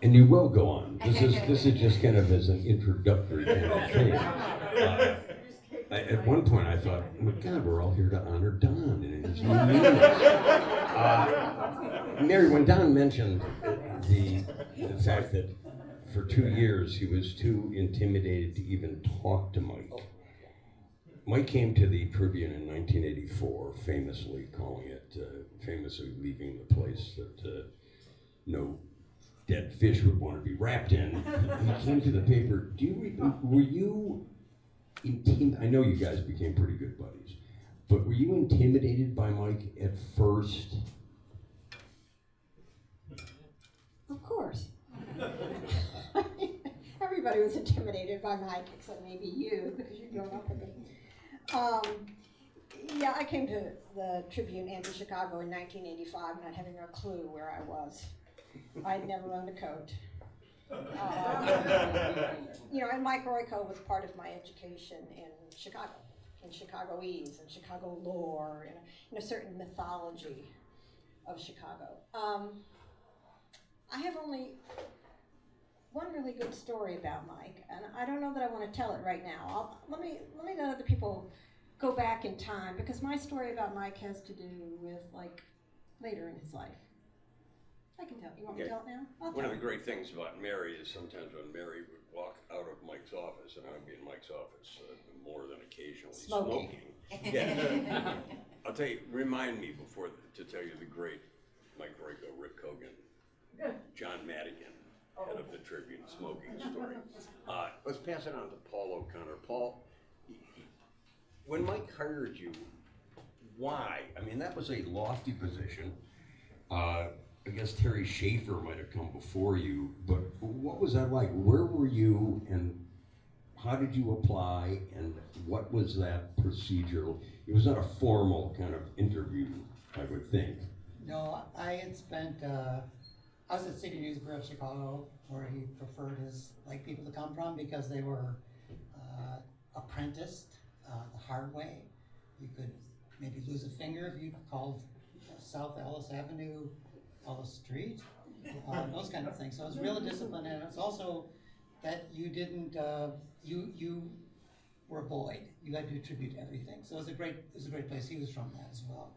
And you will go on. This is just kind of as an introductory kind of thing. At one point I thought, oh my God, we're all here to honor Don and his new meetings. Mary, when Don mentioned the fact that for 2 years he was too intimidated to even talk to Mike. Mike came to the Tribune in 1984, famously leaving the place that no dead fish would want to be wrapped in. He came to the paper. Were you I know you guys became pretty good buddies, but were you intimidated by Mike at first? Of course. Everybody was intimidated by Mike, except maybe you, because you're growing up with him. Yeah, I came to the Tribune and to Chicago in 1985, not having a clue where I was. I'd never owned a coat. And Mike Royko was part of my education in Chicagoese and Chicago lore, and a certain mythology of Chicago. I have only one really good story about Mike, and I don't know that I want to tell it right now. Let me let other people go back in time, because my story about Mike has to do with later in his life. I can tell. You want me to tell it now? One of the great things about Mary is sometimes when Mary would walk out of Mike's office, and I would be in Mike's office more than occasionally smoking. Yeah. I'll tell you, remind me to tell you the great Mike Royko, Rick Cogan, John Madigan, head of the Tribune, smoking story. Let's pass it on to Paul O'Connor. Paul, when Mike hired you, why? I mean, that was a lofty position. I guess Terry Schaefer might have come before you, but what was that like? Where were you, and how did you apply, and what was that procedure? It was not a formal kind of interview, I would think. No, I had spent, I was at City News Bureau of Chicago, where he preferred his people to come from, because they were apprenticed the hard way. You could maybe lose a finger if you called South Ellis Avenue Ellis Street, those kind of things. So it was real discipline, and it's also that you didn't, you were void. You had to attribute everything. So it was a great place. He was from that as well.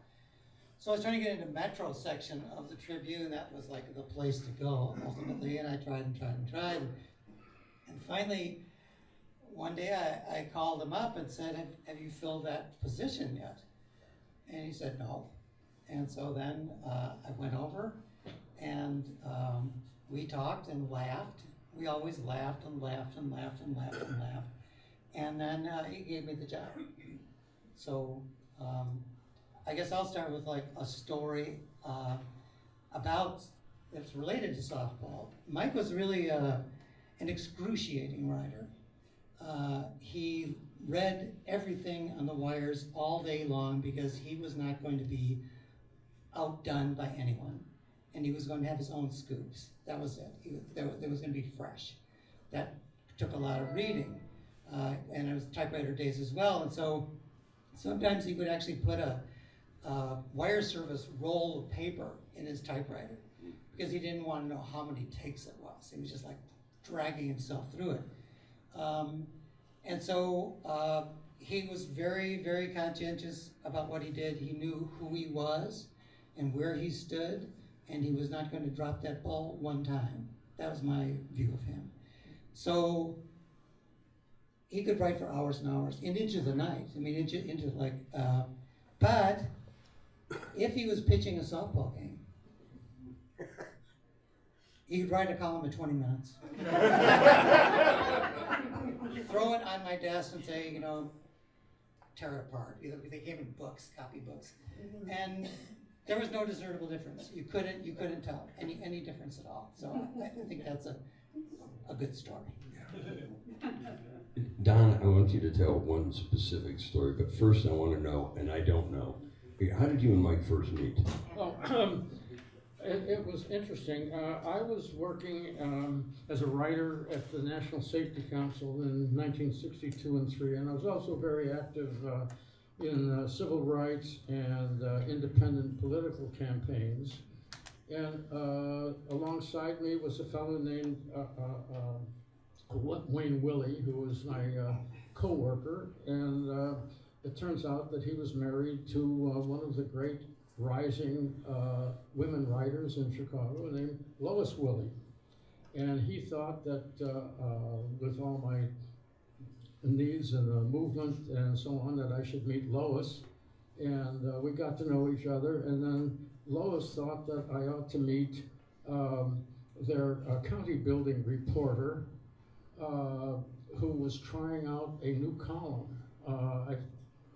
So I was trying to get into Metro section of the Tribune. That was the place to go ultimately, and I tried. And finally, one day I called him up and said, have you filled that position yet? And he said no. And so then I went over, and we talked and laughed. We always laughed and laughed and laughed and laughed and laughed. And then he gave me the job. So I guess I'll start with a story that's related to softball. Mike was really an excruciating writer. He read everything on the wires all day long, because he was not going to be outdone by anyone, and he was going to have his own scoops. That was it. There was going to be fresh. That took a lot of reading, and it was typewriter days as well. And so sometimes he would actually put a wire service roll of paper in his typewriter, because he didn't want to know how many takes it was. He was just dragging himself through it. And so he was very, very conscientious about what he did. He knew who he was and where he stood, and he was not going to drop that ball one time. That was my view of him. So he could write for hours and hours, and into the night. I mean, but if he was pitching a softball game, he'd write a column in 20 minutes. Throw it on my desk and say, tear it apart. They came in books, copy books. And there was no discernible difference. You couldn't tell any difference at all. So I think that's a good story. Don, I want you to tell one specific story, but first I want to know, and I don't know, how did you and Mike first meet? Well, it was interesting. I was working as a writer at the National Safety Council in 1962 and 3, and I was also very active in civil rights and independent political campaigns. And along alongside me was a fellow named Wayne Willie, who was my co-worker, and it turns out that he was married to one of the great rising women writers in Chicago named Lois Willie. And he thought that with all my needs and the movement and so on, that I should meet Lois. And we got to know each other, and then Lois thought that I ought to meet their county building reporter, who was trying out a new column. I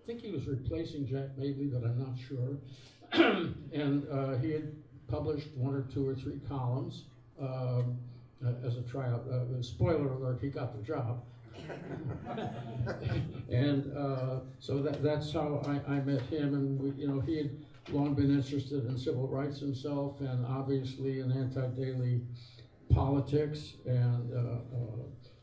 think he was replacing Jack Mabley, but I'm not sure. And he had published 1 or 2 or 3 columns as a tryout. Spoiler alert, he got the job. And so that's how I met him, and he had long been interested in civil rights himself, and obviously in anti-daily politics, and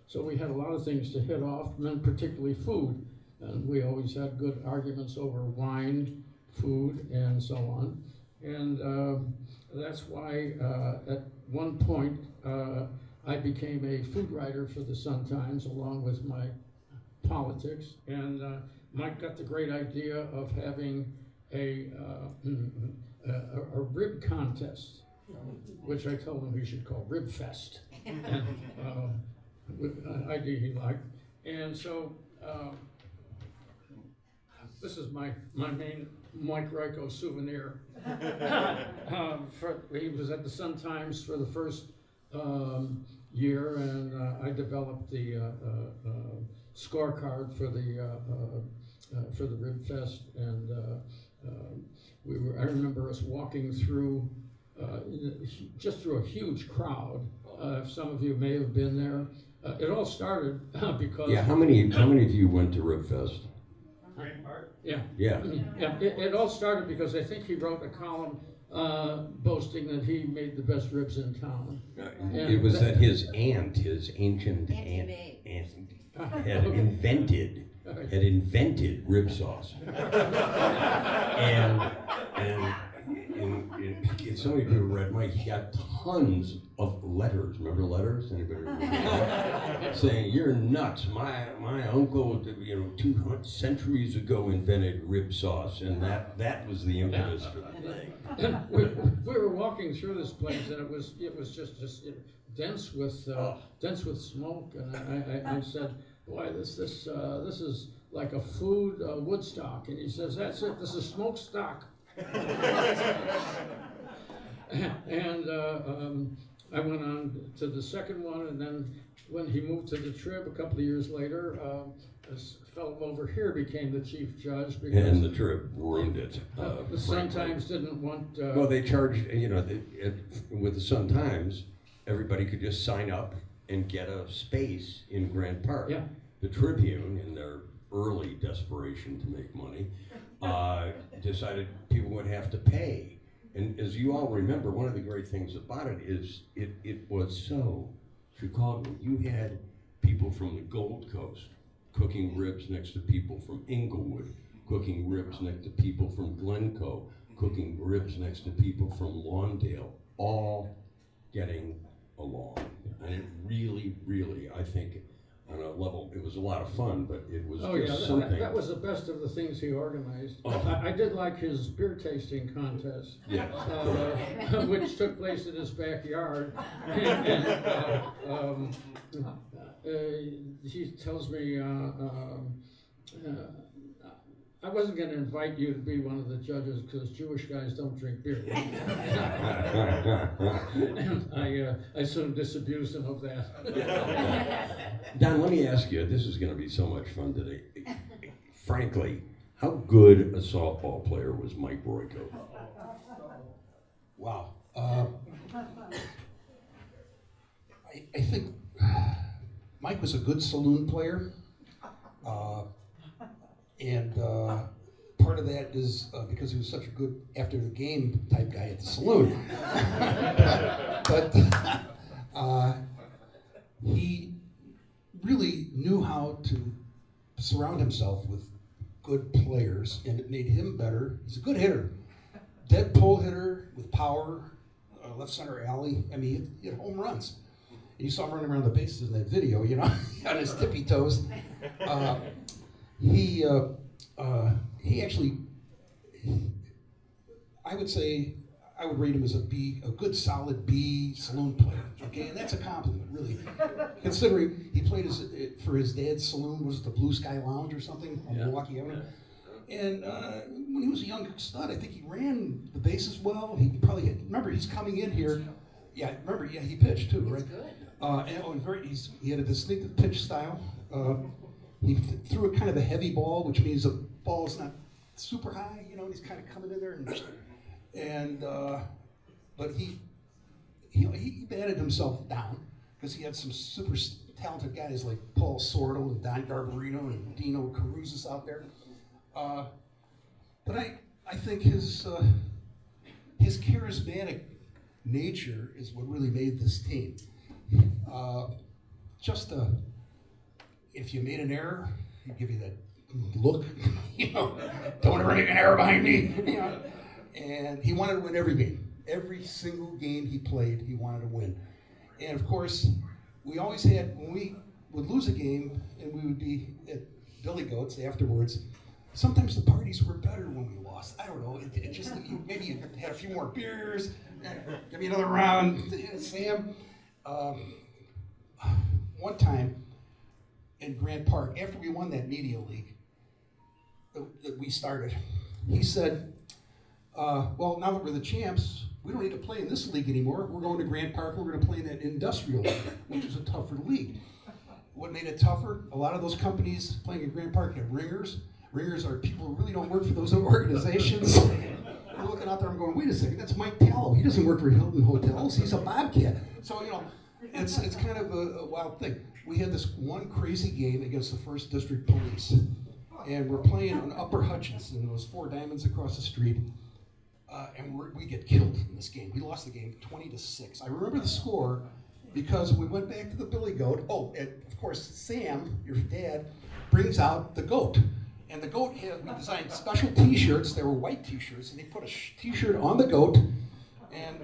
so we had a lot of things to hit off, and particularly food, and we always had good arguments over wine, food, and so on, and that's why at one point I became a food writer for the Sun-Times along with my politics, and Mike got the great idea of having a rib contest, which I told him he should call Rib Fest, and with an idea he liked. And so this is my main Mike Royko souvenir. He was at the Sun-Times for the first year, and I developed the scorecard for the Rib Fest, and I remember us walking through just through a huge crowd. Some of you may have been there. It all started because How many of you went to Rib Fest? Yeah. Yeah. It all started because I think he wrote a column boasting that he made the best ribs in town. It was that his ancient aunt, had invented rib sauce. and some of you who read Mike, he got tons of letters. Remember letters? Anybody remember that? Saying, "You're nuts. My uncle, 200 centuries ago invented rib sauce," and that was the impetus for the thing. We were walking through this place, and it was just dense with smoke, and I said, "Boy, this is like a food Woodstock," and he says, "That's it. This is smokestack." And I went on to the second one, and then when he moved to the Trib a couple of years later, this fellow over here became the chief judge. Because, and the Trib ruined it. The Sun-Times didn't want... well, they charged, with the Sun-Times, everybody could just sign up and get a space in Grant Park. Yeah. The Tribune, in their early desperation to make money, decided people would have to pay. And as you all remember, one of the great things about it is it was so Chicago. You had people from the Gold Coast cooking ribs next to people from Inglewood, cooking ribs next to people from Glencoe, cooking ribs next to people from Lawndale, all getting along. And it really, really, I think, on a level, it was a lot of fun, but it was something. That was the best of the things he organized. I did like his beer tasting contest, which took place in his backyard. And, he tells me, I wasn't going to invite you to be one of the judges because Jewish guys don't drink beer. And I sort of disabused him of that. Don, let me ask you, this is going to be so much fun today. Frankly, how good a softball player was Mike Royko? Wow. I think Mike was a good saloon player. And part of that is because he was such a good after the game type guy at the saloon. But he really knew how to surround himself with good players, and it made him better. He's a good hitter, dead pull hitter with power, left center alley. I mean, he had home runs. You saw him running around the bases in that video, you know, on his tippy toes. He actually, I would say, I would rate him as a B, a good solid B saloon player. Okay, and that's a compliment, really, considering he played for his dad's saloon. Was it the Blue Sky Lounge or something on Milwaukee Avenue? And when he was a young stud, I think he ran the bases well. He probably remember he's coming in here. Yeah, remember, yeah, he pitched too, right? He had a distinctive pitch style. He threw a kind of a heavy ball, which means the ball is not super high, you know, and he's kind of coming in there but he batted himself down because he had some super talented guys like Paul Sordo and Don Garbarino and Dino Caruzas out there. But I think his charismatic nature is what really made this team. If you made an error, he'd give you that look, you know, don't ever make an error behind me, you know. And he wanted to win every game. Every single game he played, he wanted to win. And of course, we always had, when we would lose a game and we would be at Billy Goat's afterwards, sometimes the parties were better when we lost. I don't know, it just, maybe you had a few more beers, give me another round, Sam. One time in Grant Park, after we won that media league that we started, he said, well, now that we're the champs, we don't need to play in this league anymore. We're going to Grant Park, we're going to play in that industrial league, which is a tougher league. What made it tougher? A lot of those companies playing in Grant Park have ringers. Ringers are people who really don't work for those organizations. We're looking out there and going, wait a second, that's Mike Tallow. He doesn't work for Hilton Hotels, he's a Bobcat. So, you know, it's kind of a wild thing. We had this one crazy game against the 1st District Police. And we're playing on Upper Hutchinson, those 4 diamonds across the street. And we get killed in this game. We lost the game 20-6. I remember the score because we went back to the Billy Goat. Oh, and of course, Sam, your dad, brings out the goat. And the goat, we designed special t-shirts. They were white t-shirts, and they put a t-shirt on the goat. And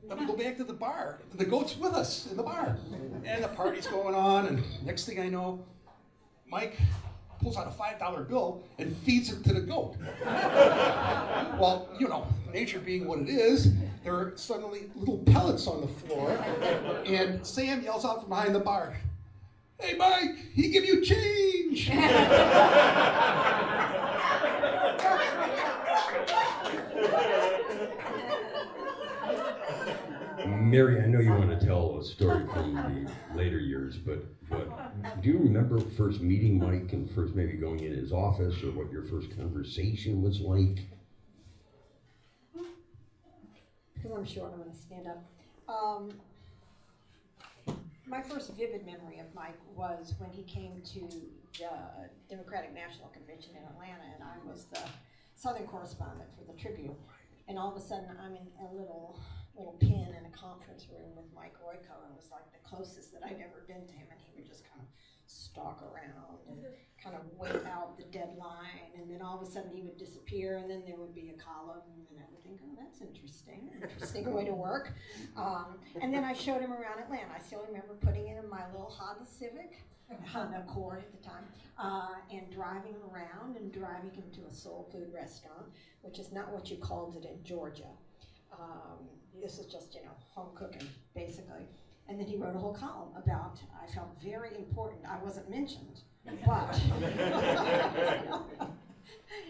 then we go back to the bar. The goat's with us in the bar. And the party's going on, and next thing I know, Mike pulls out a $5 bill and feeds it to the goat. Well, you know, nature being what it is, there are suddenly little pellets on the floor, and Sam yells out from behind the bar, "Hey Mike, he give you change!" Mary, I know you want to tell a story from the later years, but do you remember first meeting Mike and first maybe going in his office, or what your first conversation was like? Because I'm short, I'm going to stand up. My first vivid memory of Mike was when he came to the Democratic National Convention in Atlanta, and I was the Southern correspondent for the Tribune. And all of a sudden, I'm in a little pen in a conference room with Mike Royko, and it was like the closest that I'd ever been to him, and he would just kind of stalk around and kind of wait out the deadline, and then all of a sudden he would disappear, and then there would be a column, and I would think, oh, that's interesting way to work. And then I showed him around Atlanta. I still remember putting it in my little Honda Civic, Honda Accord at the time, and driving him around and driving him to a soul food restaurant, which is not what you called it in Georgia. This is just, you know, home cooking, basically. And then he wrote a whole column about, I felt very important. I wasn't mentioned, but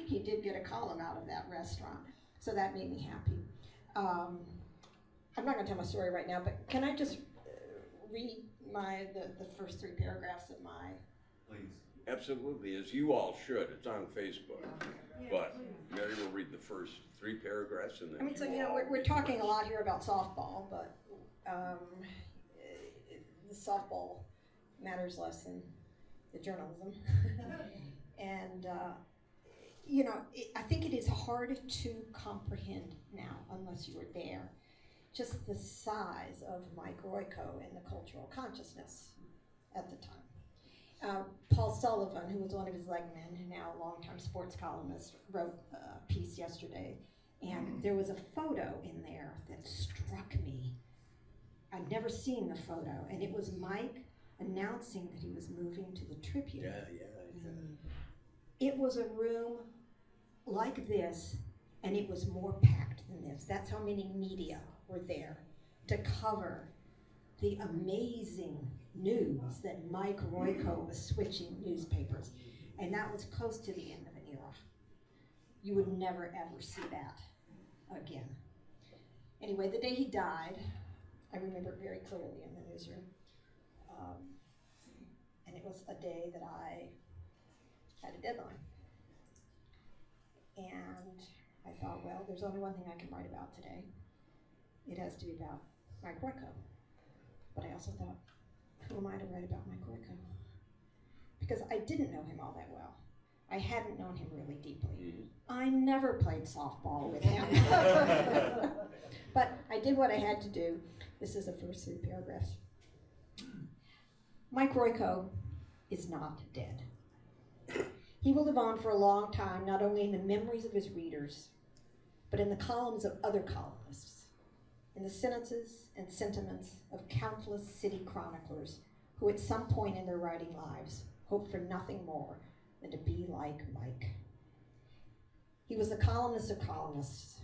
he did get a column out of that restaurant. So that made me happy. I'm not gonna tell my story right now, but can I just read the first 3 paragraphs of my... Please. Absolutely, as you all should. It's on Facebook. But Mary will read the first 3 paragraphs and then... I mean, so, you know, we're talking a lot here about softball, but the softball matters less than the journalism. And, you know, I think it is hard to comprehend now, unless you were there, just the size of Mike Royko and the cultural consciousness at the time. Paul Sullivan, who was one of his legmen, and now a longtime sports columnist, wrote a piece yesterday And there was a photo in there that struck me. I'd never seen the photo, and it was Mike announcing that he was moving to the Tribune. It was a room like this, and it was more packed than this. That's how many media were there to cover the amazing news that Mike Royko was switching newspapers. And that was close to the end of an era. You would never ever see that again. Anyway, the day he died, I remember it very clearly in the newsroom. And it was a day that I had a deadline. And I thought, well, there's only one thing I can write about today. It has to be about Mike Royko. But I also thought, who am I to write about Mike Royko? Because I didn't know him all that well. I hadn't known him really deeply. I never played softball with him. But I did what I had to do. This is the first 3 paragraphs. Mike Royko is not dead. He will live on for a long time, not only in the memories of his readers, but in the columns of other columnists, in the sentences and sentiments of countless city chroniclers who at some point in their writing lives hoped for nothing more than to be like Mike. He was the columnist of columnists,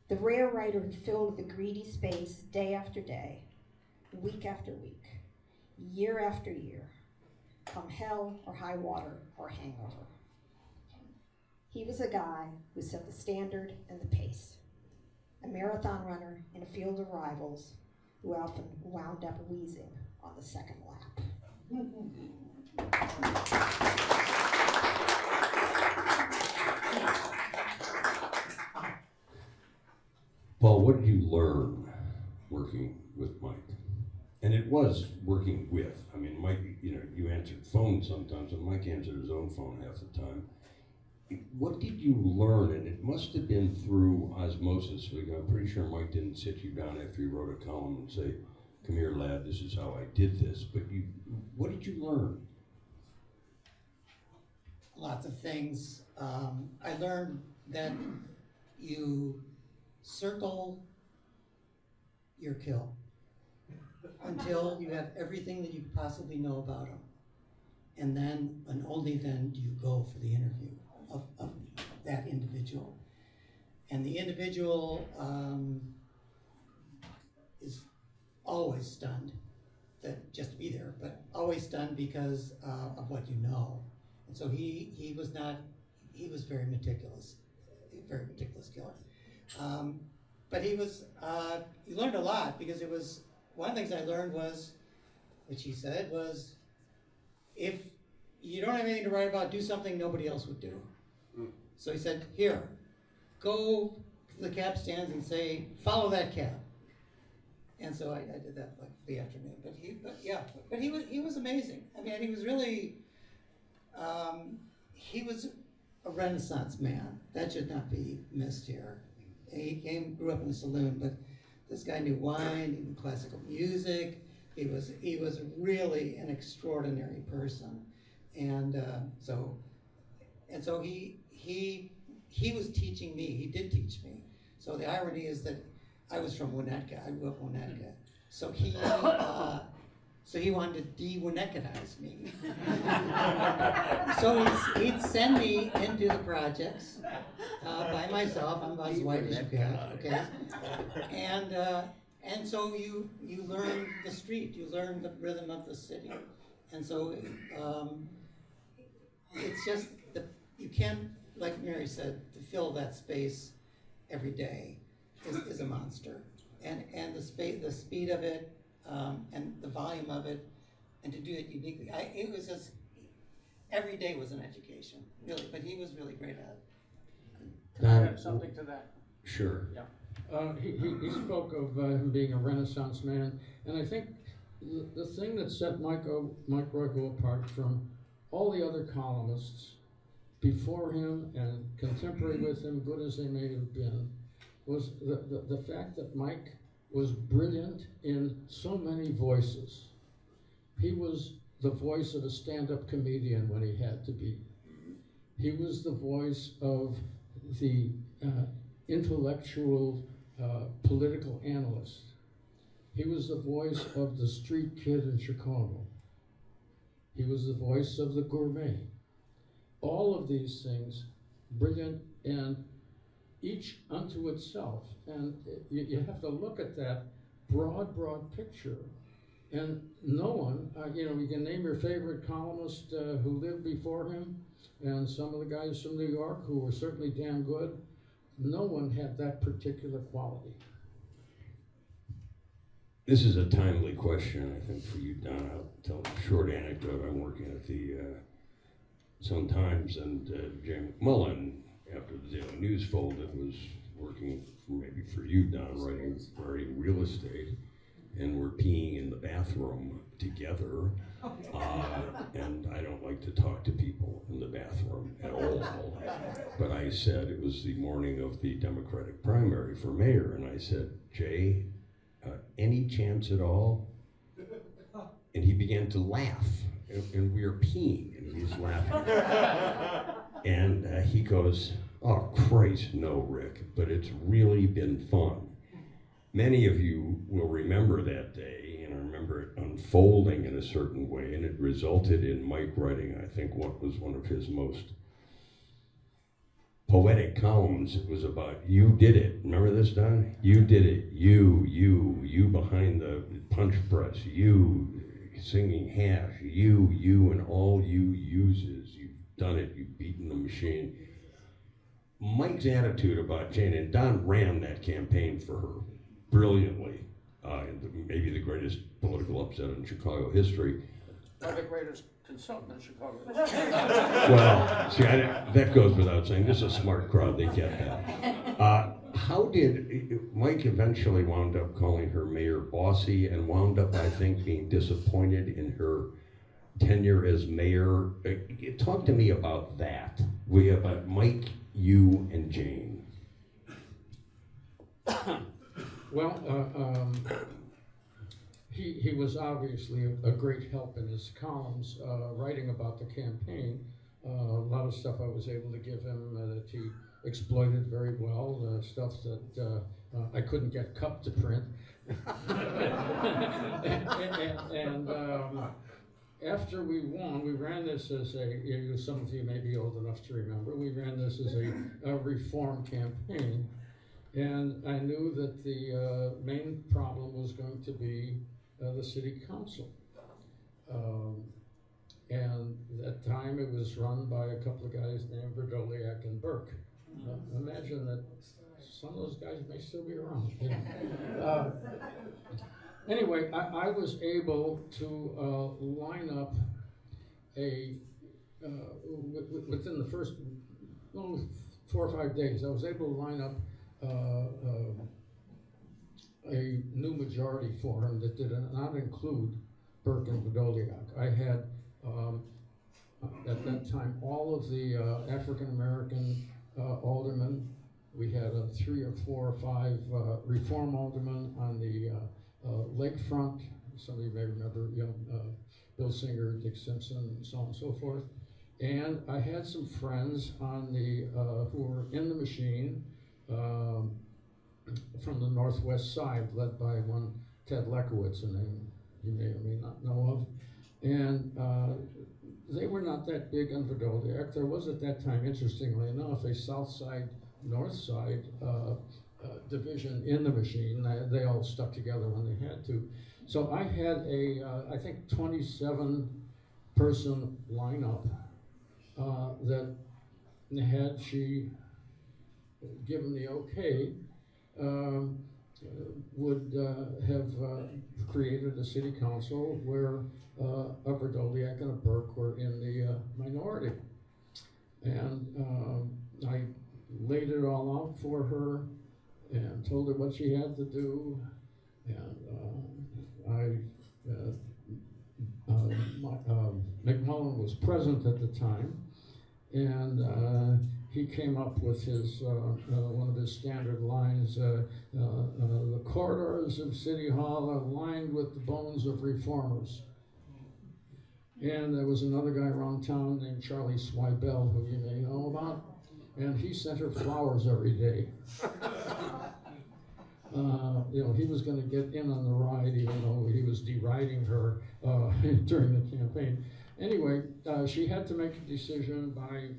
the rare writer who filled the greedy space day after day, week after week, year after year, come hell or high water or hangover. He was a guy who set the standard and the pace, a marathon runner in a field of rivals who often wound up wheezing on the second lap. Paul, what did you learn working with Mike? And it was working with. I mean, Mike, you answered phones sometimes, and Mike answered his own phone half the time. What did you learn? And it must have been through osmosis. I'm pretty sure Mike didn't sit you down after you wrote a column and say, "Come here, lad, this is how I did this." But what did you learn? Lots of things. I learned that you circle your kill until you have everything that you could possibly know about him. And then, and only then, do you go for the interview of that individual. And the individual is always stunned that just to be there, but always stunned because of what you know. And so he was very meticulous killer. But he was, you learned a lot because it was, one of the things I learned was, which he said was, if you don't have anything to write about, do something nobody else would do. So he said, here, go to the cab stands and say, follow that cab. And so I did that like for the afternoon. But he was amazing. I mean, he was really, he was a Renaissance man. That should not be missed here. He grew up in a saloon, but this guy knew wine, he knew classical music. He was really an extraordinary person. And so he was teaching me. He did teach me. So the irony is that I was from Winnetka. I grew up in Winnetka. So he wanted to de-Winnetkanize me. So he'd send me into the projects by myself. I'm about as white as you get, okay? And so you learn the street. You learn the rhythm of the city. And so it's just you can't, like Mary said, to fill that space every day is a monster. And the speed of it, and the volume of it, and to do it uniquely. It was just, every day was an education, really, but he was really great at it. Can I add something to that? Sure. Yeah. He spoke of him being a Renaissance man, and I think the thing that set Mike Royko apart from all the other columnists before him and contemporary with him, good as they may have been, was the fact that Mike was brilliant in so many voices. He was the voice of a stand-up comedian when he had to be. He was the voice of the intellectual political analyst. He was the voice of the street kid in Chicago. He was the voice of the gourmet. All of these things, brilliant and each unto itself. And you have to look at that broad picture. And no one, you can name your favorite columnist who lived before him, and some of the guys from New York who were certainly damn good. No one had that particular quality. This is a timely question, I think, for you, Don. I'll tell a short anecdote. I'm working at the Sun-Times, and Jim Mcmullen, after the Daily News folded, was working maybe for you, Don, writing real estate, and we're peeing in the bathroom together. And I don't like to talk to people in the bathroom at all. But I said, it was the morning of the Democratic primary for mayor, and I said, Jay, any chance at all? And he began to laugh, and we were peeing, and he's laughing. And he goes, oh Christ, no, Rick, but it's really been fun. Many of you will remember that day, and I remember it unfolding in a certain way, and it resulted in Mike writing, I think, what was one of his most poetic columns. It was about, you did it. Remember this, Don? You did it. You behind the punch press. You singing hash. You, and all you uses. You've done it. You've beaten the machine. Mike's attitude about Jane, and Don ran that campaign for her brilliantly. Maybe the greatest political upset in Chicago history. Or the greatest consultant in Chicago. Well, see, that goes without saying. This is a smart crowd, they get that. How did, Mike eventually wound up calling her Mayor Bossy, and wound up, I think, being disappointed in her tenure as mayor. Talk to me about that. About Mike, you, and Jane. Well, he was obviously a great help in his columns, writing about the campaign. A lot of stuff I was able to give him that he exploited very well, stuff that I couldn't get Cup to print. and after we won, we ran this as some of you may be old enough to remember, we ran this as a reform campaign. And I knew that the main problem was going to be the city council. And at that time it was run by a couple of guys named Verdoliak and Burke. Imagine that some of those guys may still be around. Anyway, I was able to line up within the first 4 or 5 days, I was able to line up a new majority for him that did not include Burke and Verdoliak. I had, at that time, all of the African-American aldermen. We had 3 or 4 or 5 reform aldermen on the lakefront. Some of you may remember, Bill Singer, Dick Simpson, and so on and so forth. And I had some friends on the who were in the machine from the northwest side, led by one Ted Lekowitz, a name you may or may not know of. And they were not that big on Verdoliak. There was at that time, interestingly enough, a south side, north side division in the machine. They all stuck together when they had to. So I had I think 27 person lineup that had she given the okay, would have created a city council where a Verdoliak and a Burke were in the minority. And I laid it all out for her and told her what she had to do. And Mcmullen was present at the time, and he came up with his one of his standard lines, the corridors of City Hall are lined with the bones of reformers. And there was another guy around town named Charlie Swibel, who you may know about, and he sent her flowers every day. He was going to get in on the ride, even though he was deriding her during the campaign. Anyway, she had to make a decision by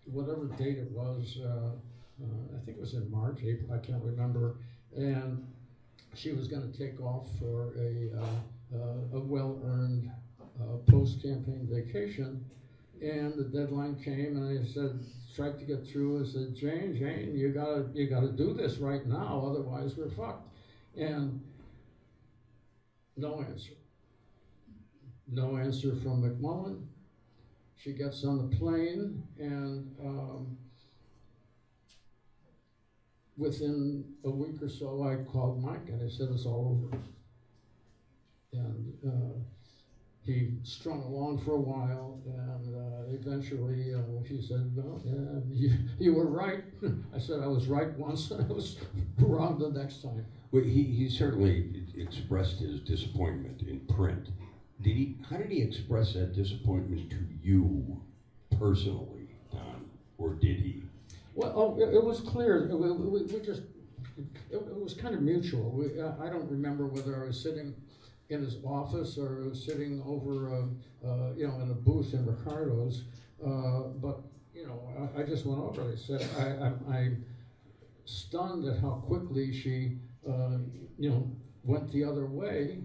whatever date it was. I think it was in March, April, I can't remember. And she was going to take off for a well-earned post-campaign vacation. And the deadline came, and I said, tried to get through. I said, Jane, you gotta do this right now, otherwise we're fucked. And no answer. No answer from Mcmullen. She gets on the plane, and within a week or so, I called Mike, and I said, it's all over. And he strung along for a while, and eventually he said, "No, you were right." I said, "I was right once, and I was wrong the next time." Well, he certainly expressed his disappointment in print. How did he express that disappointment to you personally, Don, or did he? Well, it was clear. It was kind of mutual. I don't remember whether I was sitting in his office or sitting over, in a booth in Ricardo's. But I just went over it. I said, I'm stunned at how quickly she, went the other way.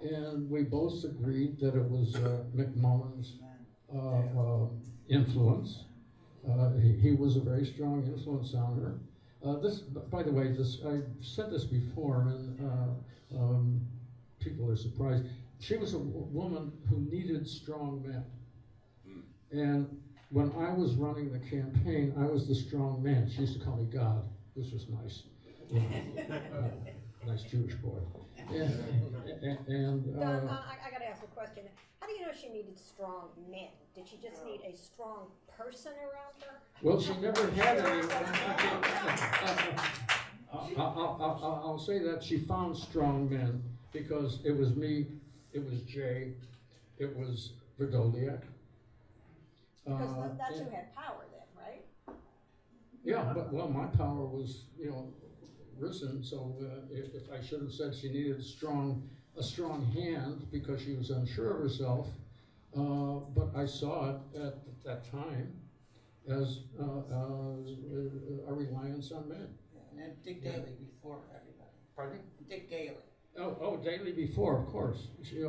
And we both agreed that it was Mcmullen's influence. He was a very strong influence on her. By the way, I said this before, and people are surprised. She was a woman who needed strong men. And when I was running the campaign, I was the strong man. She used to call me God, which was nice. Nice Jewish boy. And Don, I gotta ask a question. How do you know she needed strong men? Did she just need a strong person around her? well, she never had any. I'll say that she found strong men, because it was me, it was Jay, it was Verdoliak. Because that's who had power then, right? Yeah, but my power was, risen. So if I should have said she needed a strong hand because she was unsure of herself, but I saw it at that time as a reliance on men. And Dick Daley before everybody. Pardon? Dick Daley. Oh, Daley before, of course. She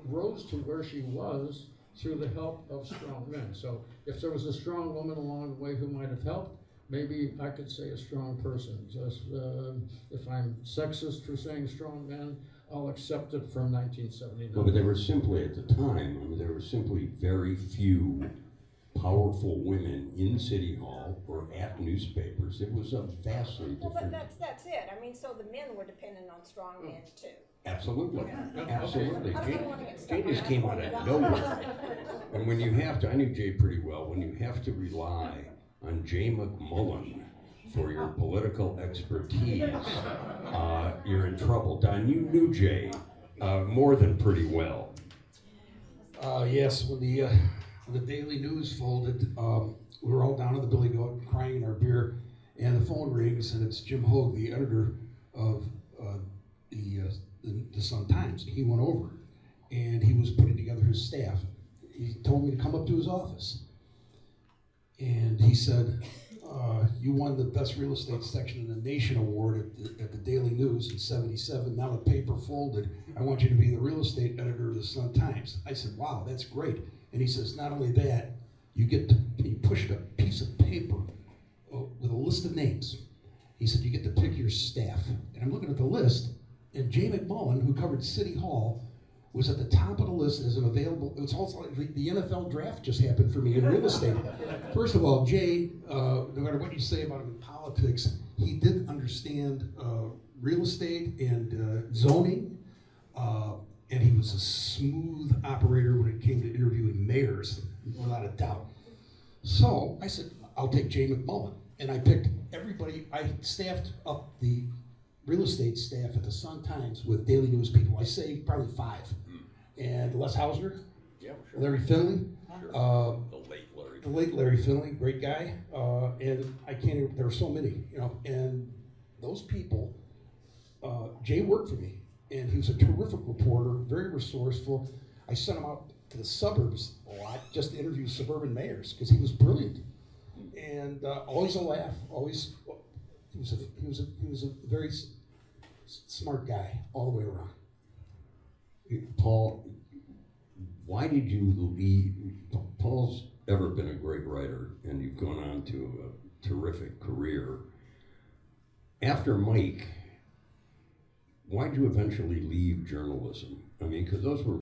rose to where she was through the help of strong men. So if there was a strong woman along the way who might have helped, maybe I could say a strong person. Just if I'm sexist for saying strong men, I'll accept it from 1979. Well, but there were simply, at the time, there were simply very few powerful women in City Hall or at newspapers. It was a vastly Well, different. that's it. I mean, so the men were dependent on strong men too. Absolutely, absolutely. I don't wanna get stuck Jay just on came that. out of nowhere. And when you have to, I knew Jay pretty well, when you have to rely on Jay Mcmullen for your political expertise, you're in trouble. Don, you knew Jay more than pretty well. Yes, when the Daily News folded, we were all down at the Billy Goat crying in our beer, and the phone rings, and it's Jim Hogue, the editor of the Sun-Times. He went over, and he was putting together his staff. He told me to come up to his office, and he said, you won the Best Real Estate Section in the Nation Award at the Daily News in '77. Now the paper folded. I want you to be the real estate editor of the Sun-Times. I said, wow, that's great. And he says, not only that, he pushed a piece of paper with a list of names. He said, you get to pick your staff. And I'm looking at the list, and Jay Mcmullen, who covered City Hall, was at the top of the list as an available. It was also like the NFL draft just happened for me in real estate. First of all, Jay, no matter what you say about him in politics, he did understand real estate and zoning, and he was a smooth operator when it came to interviewing mayors, without a doubt. So I said, I'll take Jay Mcmullen, and I picked everybody. I staffed up the real estate staff at the Sun-Times with Daily News people. I say probably 5. And Les Hausner, Yeah, sure. Larry Finley, Sure. The late Larry. the late Larry Finley, great guy, and I can't even, there were so many, you know, and those people, Jay worked for me, and he was a terrific reporter, very resourceful. I sent him out to the suburbs a lot just to interview suburban mayors, because he was brilliant. And always a laugh, always, he was a very smart guy all the way around. Paul, why did you leave? Paul's ever been a great writer, and you've gone on to a terrific career. After Mike, why'd you eventually leave journalism? I mean, because those were